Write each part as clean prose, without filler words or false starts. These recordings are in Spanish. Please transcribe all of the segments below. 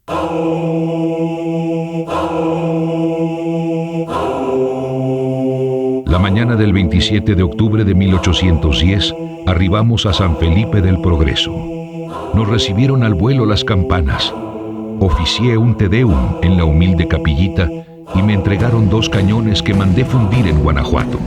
La mañana del 27 de octubre de 1810, arribamos a San Felipe del Progreso. Nos recibieron al vuelo las campanas. Oficié un Te Deum en la humilde capillita y me entregaron 2 cañones que mandé fundir en Guanajuato.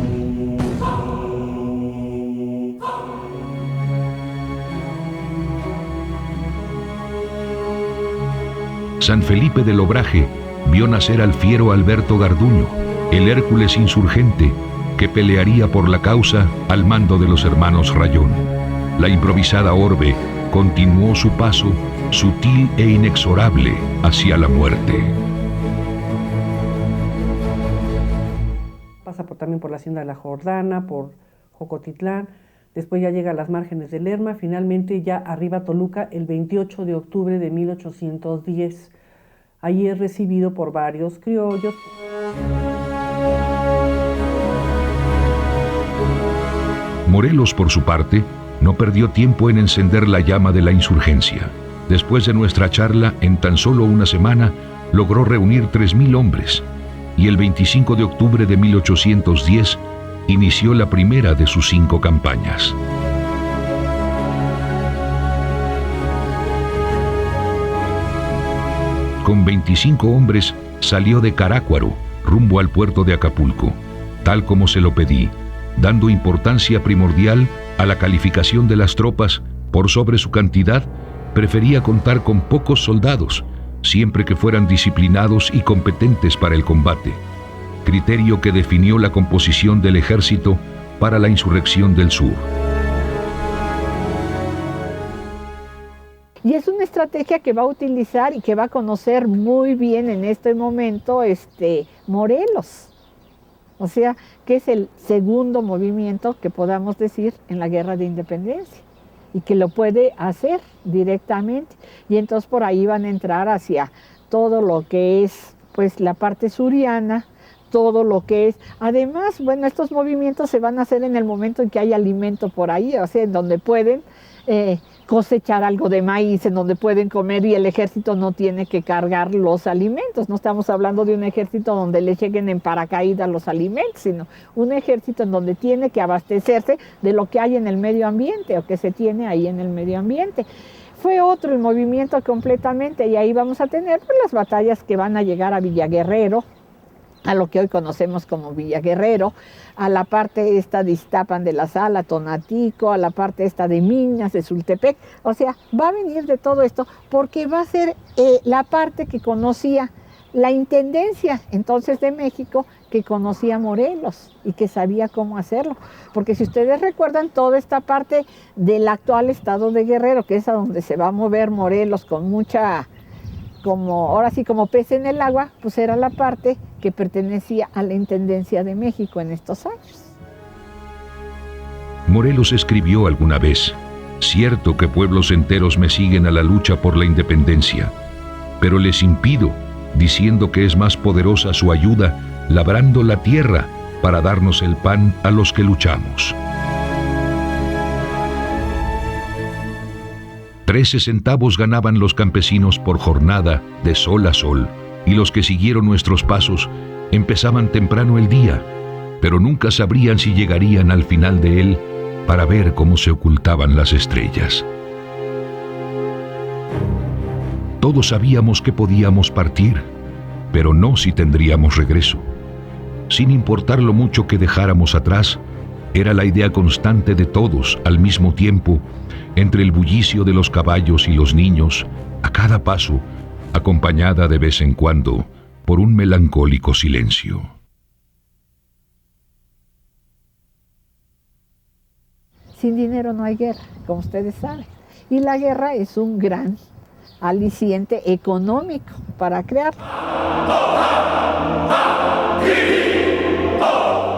San Felipe del Obraje vio nacer al fiero Alberto Garduño, el Hércules insurgente que pelearía por la causa al mando de los hermanos Rayón. La improvisada orbe continuó su paso sutil e inexorable hacia la muerte. Pasa también por la hacienda de la Jordana, por Jocotitlán, después ya llega a las márgenes del Lerma, finalmente ya arriba a Toluca el 28 de octubre de 1810. Allí es recibido por varios criollos. Morelos, por su parte, no perdió tiempo en encender la llama de la insurgencia. Después de nuestra charla, en tan solo una semana, logró reunir 3,000 hombres, y el 25 de octubre de 1810 inició la primera de sus 5 campañas. Con 25 hombres salió de Carácuaro rumbo al puerto de Acapulco, tal como se lo pedí, dando importancia primordial a la calificación de las tropas por sobre su cantidad. Prefería contar con pocos soldados, siempre que fueran disciplinados y competentes para el combate, criterio que definió la composición del ejército para la insurrección del sur. Y es una estrategia que va a utilizar y que va a conocer muy bien en este momento Morelos. O sea, que es el segundo movimiento que podamos decir en la Guerra de Independencia y que lo puede hacer directamente. Y entonces por ahí van a entrar hacia todo lo que es pues la parte suriana, todo lo que es. Además, bueno, estos movimientos se van a hacer en el momento en que hay alimento por ahí, o sea, en donde pueden cosechar algo de maíz, en donde pueden comer y el ejército no tiene que cargar los alimentos. No estamos hablando de un ejército donde le lleguen en paracaídas los alimentos, sino un ejército en donde tiene que abastecerse de lo que hay en el medio ambiente o que se tiene ahí en el medio ambiente. Fue otro el movimiento completamente y ahí vamos a tener pues, las batallas que van a llegar a Villaguerrero, a lo que hoy conocemos como Villaguerrero, a la parte esta de Iztapan de la Sala, Tonatico, a la parte esta de Miñas, de Sultepec. O sea, va a venir de todo esto porque va a ser la parte que conocía la Intendencia entonces de México, que conocía Morelos y que sabía cómo hacerlo. Porque si ustedes recuerdan, toda esta parte del actual estado de Guerrero, que es a donde se va a mover Morelos con mucha, ahora sí como pez en el agua, pues era la parte que pertenecía a la Intendencia de México en estos años. Morelos escribió alguna vez: cierto que pueblos enteros me siguen a la lucha por la independencia, pero les impido, diciendo que es más poderosa su ayuda, labrando la tierra para darnos el pan a los que luchamos. 13 centavos ganaban los campesinos por jornada de sol a sol, y los que siguieron nuestros pasos empezaban temprano el día, pero nunca sabrían si llegarían al final de él para ver cómo se ocultaban las estrellas. Todos sabíamos que podíamos partir, pero no si tendríamos regreso. Sin importar lo mucho que dejáramos atrás, era la idea constante de todos al mismo tiempo, entre el bullicio de los caballos y los niños, a cada paso, acompañada de vez en cuando por un melancólico silencio. Sin dinero no hay guerra, como ustedes saben. Y la guerra es un gran aliciente económico para crear.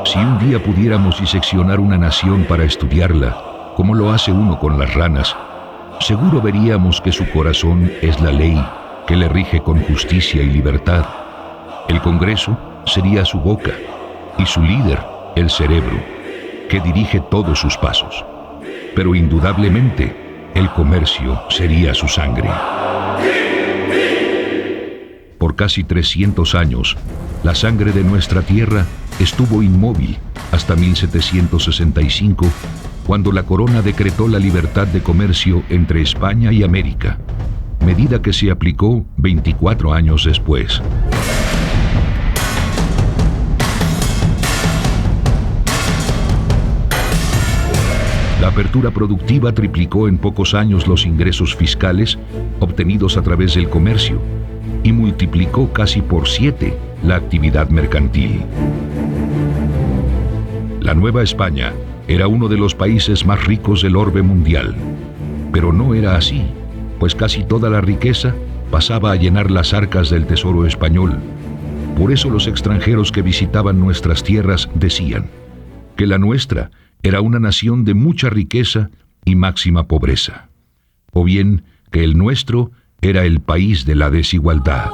Si un día pudiéramos diseccionar una nación para estudiarla, como lo hace uno con las ranas, seguro veríamos que su corazón es la ley, que le rige con justicia y libertad. El Congreso sería su boca, y su líder, el cerebro, que dirige todos sus pasos. Pero indudablemente, el comercio sería su sangre. Por casi 300 años, la sangre de nuestra tierra estuvo inmóvil hasta 1765, cuando la corona decretó la libertad de comercio entre España y América, medida que se aplicó 24 años después. La apertura productiva triplicó en pocos años los ingresos fiscales obtenidos a través del comercio y multiplicó casi por 7 la actividad mercantil. La Nueva España era uno de los países más ricos del orbe mundial, pero no era así, pues casi toda la riqueza pasaba a llenar las arcas del tesoro español. Por eso los extranjeros que visitaban nuestras tierras decían que la nuestra era una nación de mucha riqueza y máxima pobreza, o bien que el nuestro era el país de la desigualdad.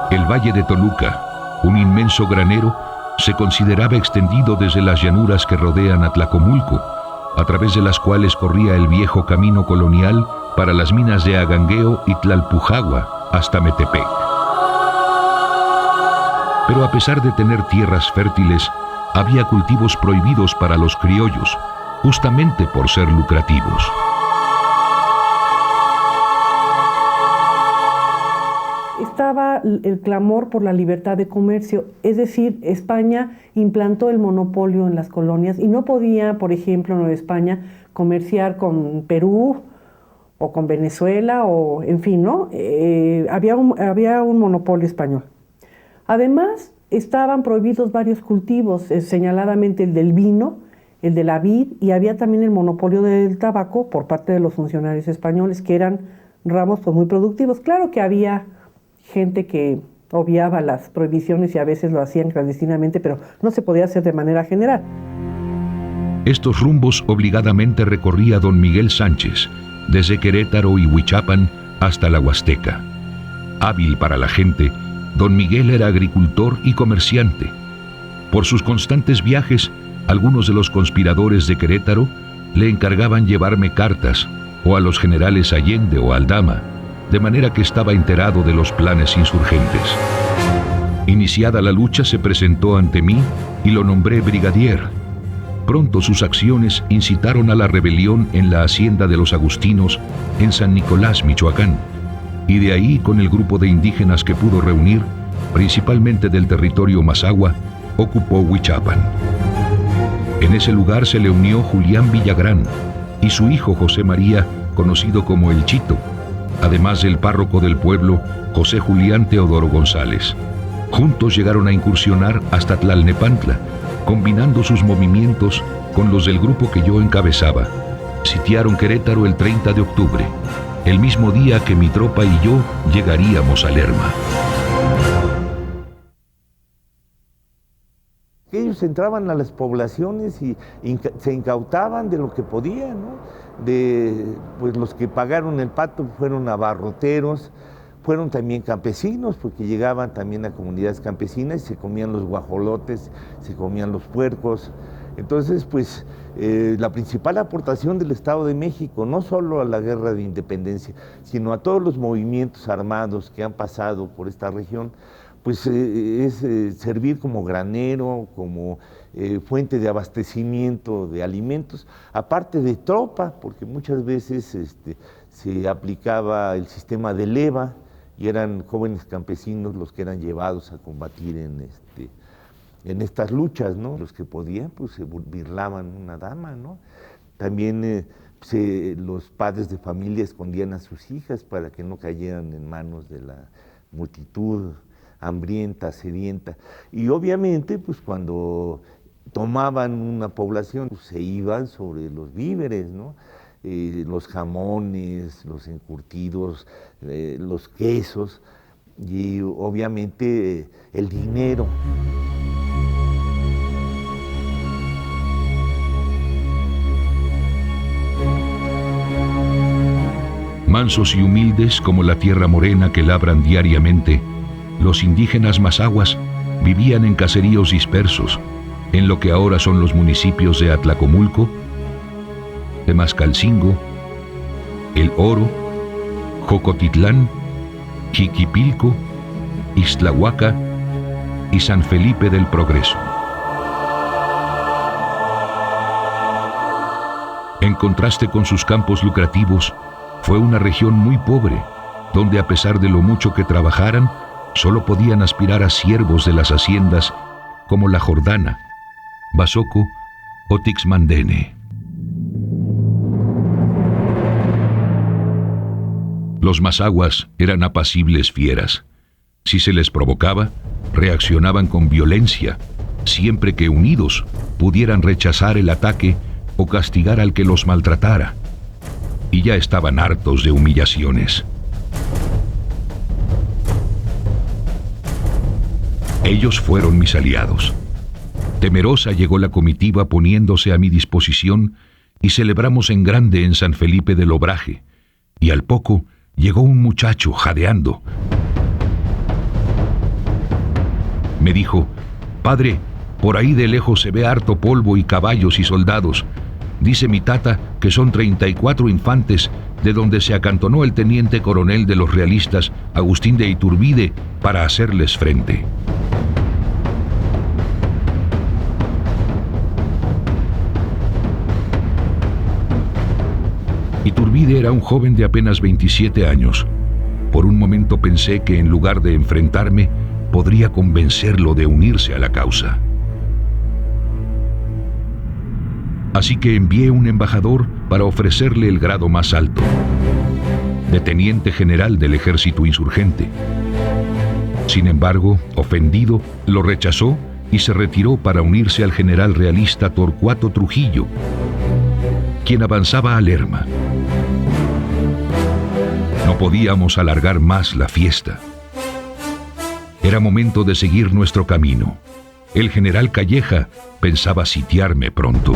El Valle de Toluca, un inmenso granero, se consideraba extendido desde las llanuras que rodean a Tlacomulco, a través de las cuales corría el viejo camino colonial para las minas de Agangueo y Tlalpujagua hasta Metepec. Pero a pesar de tener tierras fértiles, había cultivos prohibidos para los criollos, justamente por ser lucrativos. Estaba el clamor por la libertad de comercio, es decir, España implantó el monopolio en las colonias y no podía, por ejemplo, Nueva España comerciar con Perú o con Venezuela o, en fin, ¿no? Había un monopolio español. Además, estaban prohibidos varios cultivos, señaladamente el del vino, el de la vid, y había también el monopolio del tabaco por parte de los funcionarios españoles, que eran ramos pues, muy productivos. Claro que había gente que obviaba las prohibiciones y a veces lo hacían clandestinamente, pero no se podía hacer de manera general. Estos rumbos obligadamente recorría don Miguel Sánchez, desde Querétaro y Huichapan hasta la Huasteca. Hábil para la gente, don Miguel era agricultor y comerciante. Por sus constantes viajes, algunos de los conspiradores de Querétaro le encargaban llevarme cartas, o a los generales Allende o Aldama, de manera que estaba enterado de los planes insurgentes. Iniciada la lucha, se presentó ante mí y lo nombré brigadier. Pronto sus acciones incitaron a la rebelión en la hacienda de los agustinos en San Nicolás, Michoacán, y de ahí, con el grupo de indígenas que pudo reunir, principalmente del territorio Mazahua, ocupó Huichapan. En ese lugar se le unió Julián Villagrán y su hijo José María, conocido como El Chito, además del párroco del pueblo, José Julián Teodoro González. Juntos llegaron a incursionar hasta Tlalnepantla, combinando sus movimientos con los del grupo que yo encabezaba. Sitiaron Querétaro el 30 de octubre, el mismo día que mi tropa y yo llegaríamos a Lerma. Ellos entraban a las poblaciones y se incautaban de lo que podían, ¿no? Pues los que pagaron el pato fueron abarroteros, fueron también campesinos, porque llegaban también a comunidades campesinas y se comían los guajolotes, se comían los puercos. Entonces, pues, la principal aportación del Estado de México, no solo a la guerra de independencia, sino a todos los movimientos armados que han pasado por esta región, pues es servir como granero, como fuente de abastecimiento de alimentos, aparte de tropa, porque muchas veces se aplicaba el sistema de leva y eran jóvenes campesinos los que eran llevados a combatir en estas luchas, ¿no? Los que podían, pues se birlaban una dama, ¿no? También los padres de familia escondían a sus hijas para que no cayeran en manos de la multitud hambrienta, sedienta. Y obviamente, pues cuando tomaban una población, pues, se iban sobre los víveres, ¿no? Los jamones, los encurtidos, los quesos y obviamente el dinero. Mansos y humildes como la tierra morena que labran diariamente, los indígenas mazahuas vivían en caseríos dispersos, en lo que ahora son los municipios de Atlacomulco, Temascalcingo, El Oro, Jocotitlán, Jiquipilco, Ixtlahuaca y San Felipe del Progreso. En contraste con sus campos lucrativos, fue una región muy pobre, donde a pesar de lo mucho que trabajaran, solo podían aspirar a siervos de las haciendas como La Jordana, Basoco o Tixmandene. Los mazahuas eran apacibles fieras. Si se les provocaba, reaccionaban con violencia, siempre que unidos pudieran rechazar el ataque o castigar al que los maltratara. Y ya estaban hartos de humillaciones. Ellos fueron mis aliados. Temerosa llegó la comitiva poniéndose a mi disposición y celebramos en grande en San Felipe del Obraje, y al poco llegó un muchacho jadeando. Me dijo: «Padre, por ahí de lejos se ve harto polvo y caballos y soldados. Dice mi tata que son 34 infantes de donde se acantonó el teniente coronel de los realistas, Agustín de Iturbide, para hacerles frente». Iturbide era un joven de apenas 27 años. Por un momento pensé que en lugar de enfrentarme, podría convencerlo de unirse a la causa. Así que envié un embajador para ofrecerle el grado más alto, de teniente general del ejército insurgente. Sin embargo, ofendido, lo rechazó y se retiró para unirse al general realista Torcuato Trujillo, quien avanzaba a Lerma. No podíamos alargar más la fiesta. Era momento de seguir nuestro camino. El general Calleja pensaba sitiarme pronto.